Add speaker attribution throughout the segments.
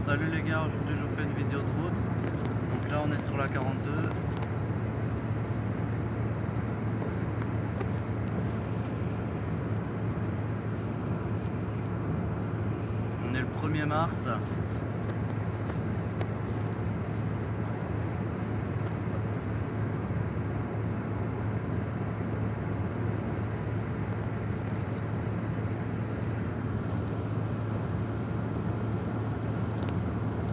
Speaker 1: Salut les gars, aujourd'hui je vous fais une vidéo de route. Donc là on est sur la 42. On est le 1er mars.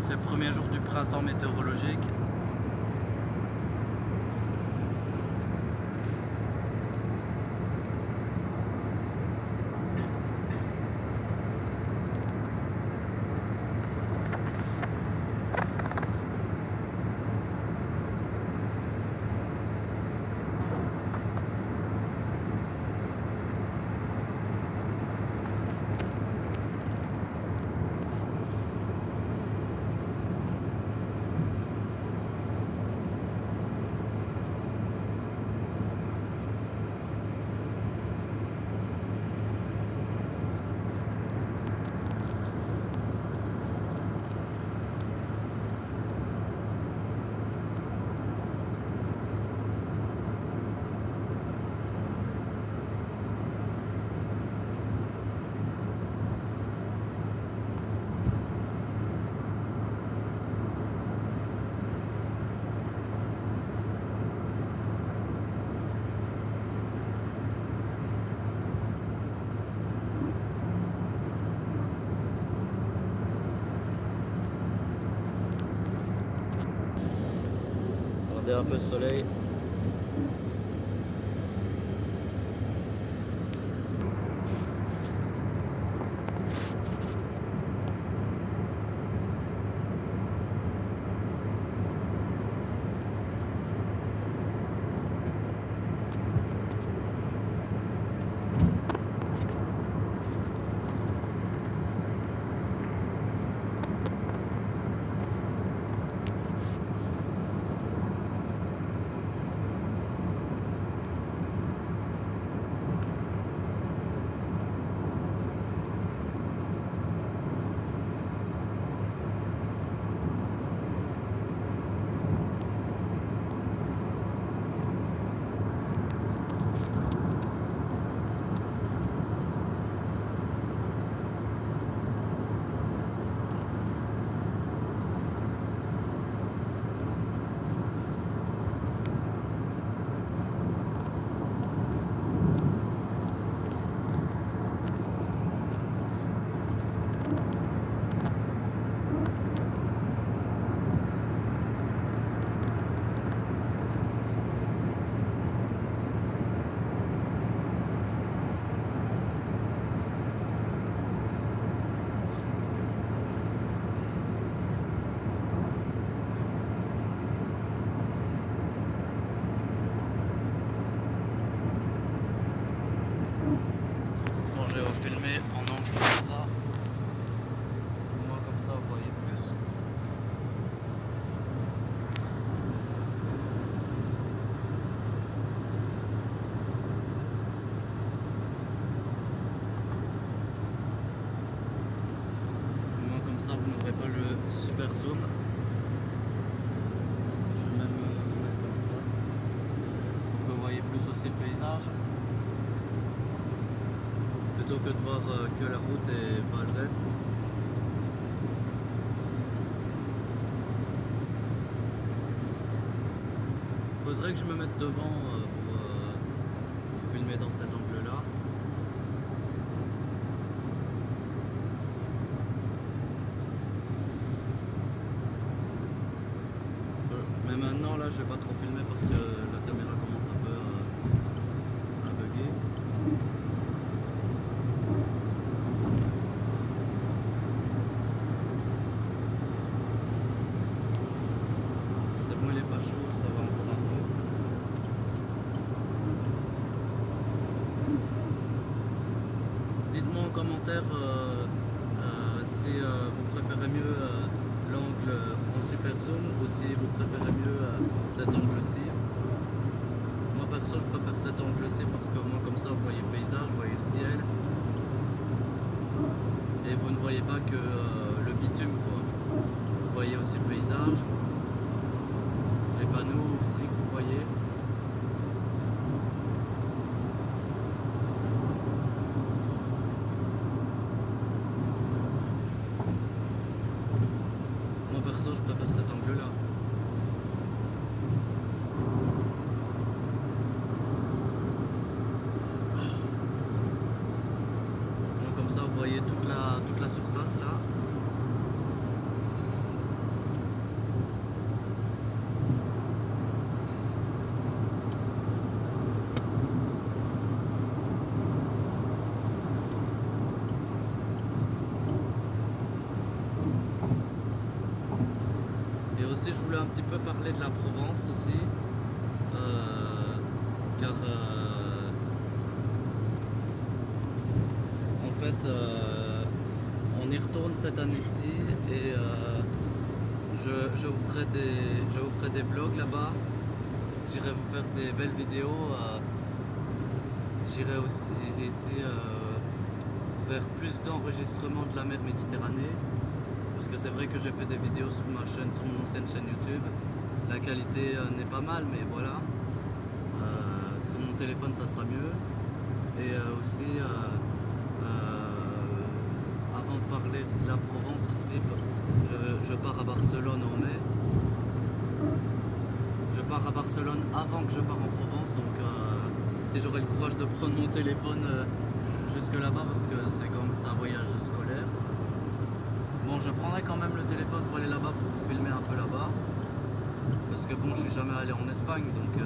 Speaker 1: C'est le premier jour du printemps météorologique. Regardez un peu le soleil. Bon, je vais vous filmer en angle comme ça. Moi comme ça vous voyez plus. Moi comme ça vous n'aurez pas le super zoom. Je vais même le mettre comme ça pour que vous voyez plus aussi le paysage. Plutôt que de voir que la route et pas le reste. Faudrait que je me mette devant pour filmer dans cet angle là. Mais maintenant là je vais pas trop filmer parce que la caméra commence un peu à bugger. Il est pas chaud, ça va encore un peu. Dites-moi en commentaire si vous préférez mieux l'angle en super zoom ou si vous préférez mieux cet angle-ci. Moi perso je préfère cet angle-ci parce que moi comme ça vous voyez le paysage, vous voyez le ciel et vous ne voyez pas que le bitume quoi. aussi le paysage. Les panneaux aussi que vous voyez. Moi perso je préfère cet angle là. Donc comme ça vous voyez toute la surface là. Et aussi je voulais un petit peu parler de la Provence aussi, car en fait on y retourne cette année-ci et je vous ferai des vlogs là-bas, j'irai vous faire des belles vidéos, j'irai aussi faire plus d'enregistrements de la mer Méditerranée. Parce que c'est vrai que j'ai fait des vidéos sur ma chaîne, sur mon ancienne chaîne YouTube. La qualité n'est pas mal, mais voilà. Sur mon téléphone, ça sera mieux. Et aussi, avant de parler de la Provence aussi, je pars à Barcelone en mai. Je pars à Barcelone avant que je parte en Provence, donc si j'aurai le courage de prendre mon téléphone jusque là-bas, parce que c'est un voyage scolaire. Bon, je prendrai quand même le téléphone pour aller là-bas pour vous filmer un peu là-bas. Parce que bon, je suis jamais allé en Espagne, donc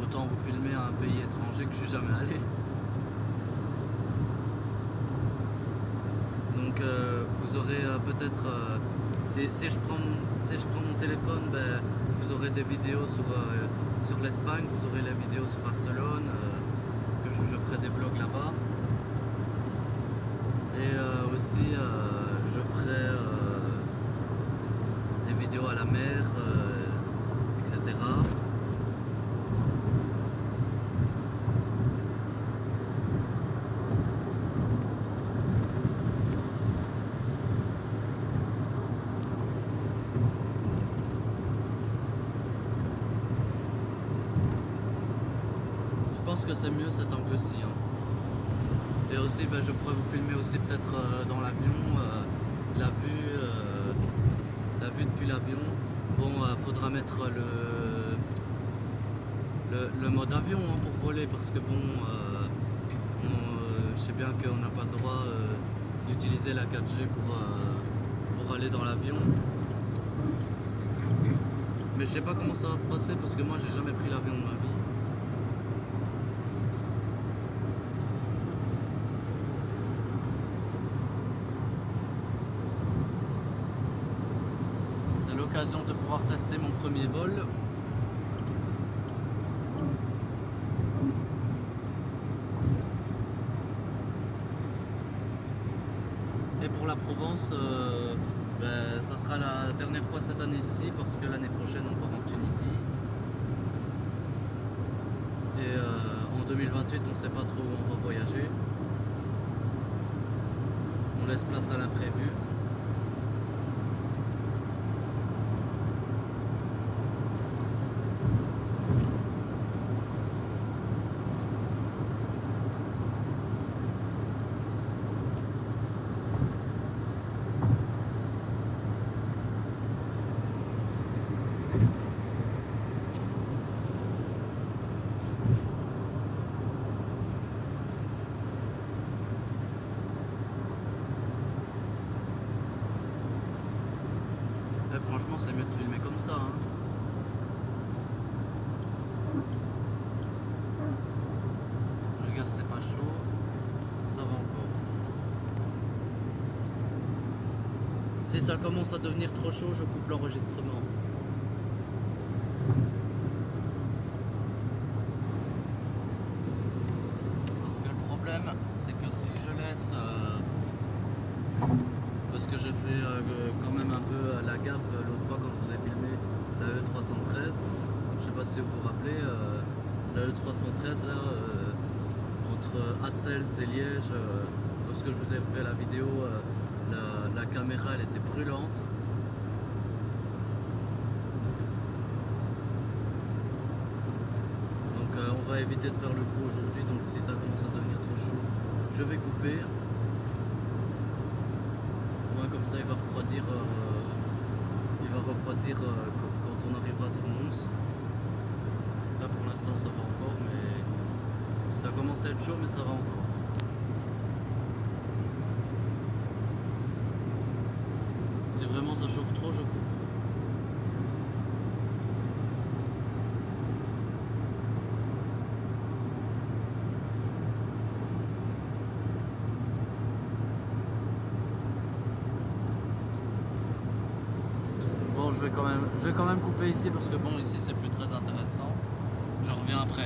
Speaker 1: autant vous filmer à un pays étranger que je suis jamais allé. Donc vous aurez peut-être, si je prends mon téléphone, ben, vous aurez des vidéos sur l'Espagne, vous aurez les vidéos sur Barcelone, que je ferai des vlogs là-bas. Et aussi je ferai des vidéos à la mer, etc. Je pense que c'est mieux cet angle-ci. Hein. Et aussi, ben, je pourrais vous filmer aussi peut-être dans l'avion, la vue depuis l'avion. Bon, faudra mettre le mode avion hein, pour voler, parce que bon, je sais bien qu'on n'a pas le droit d'utiliser la 4G pour aller dans l'avion. Mais je sais pas comment ça va passer, parce que moi j'ai jamais pris l'avion de ma vie. C'est l'occasion de pouvoir tester mon premier vol. Et pour la Provence, ben, ça sera la dernière fois cette année-ci, parce que l'année prochaine on part en Tunisie. Et en 2028 on sait pas trop où on va voyager. On laisse place à l'imprévu. Et franchement, c'est mieux de filmer comme ça. Hein. Je regarde si c'est pas chaud. Ça va encore. Si ça commence à devenir trop chaud, je coupe l'enregistrement. Parce que le problème, c'est que si je laisse... parce que j'ai fait quand même un peu la gaffe l'autre fois quand je vous ai filmé la E313. Je sais pas si vous vous rappelez, la E313 là, entre Hasselt et Liège, lorsque je vous ai fait la vidéo, la caméra elle était brûlante. va éviter de faire le coup aujourd'hui, donc si ça commence à devenir trop chaud, je vais couper. Au moins comme ça il va refroidir, quand on arrivera sur Mons. Là pour l'instant ça va encore, mais ça commence à être chaud, mais ça va encore. Si vraiment ça chauffe trop, je coupe. Bon, je vais quand même couper ici parce que bon, ici c'est plus très intéressant. Je reviens après.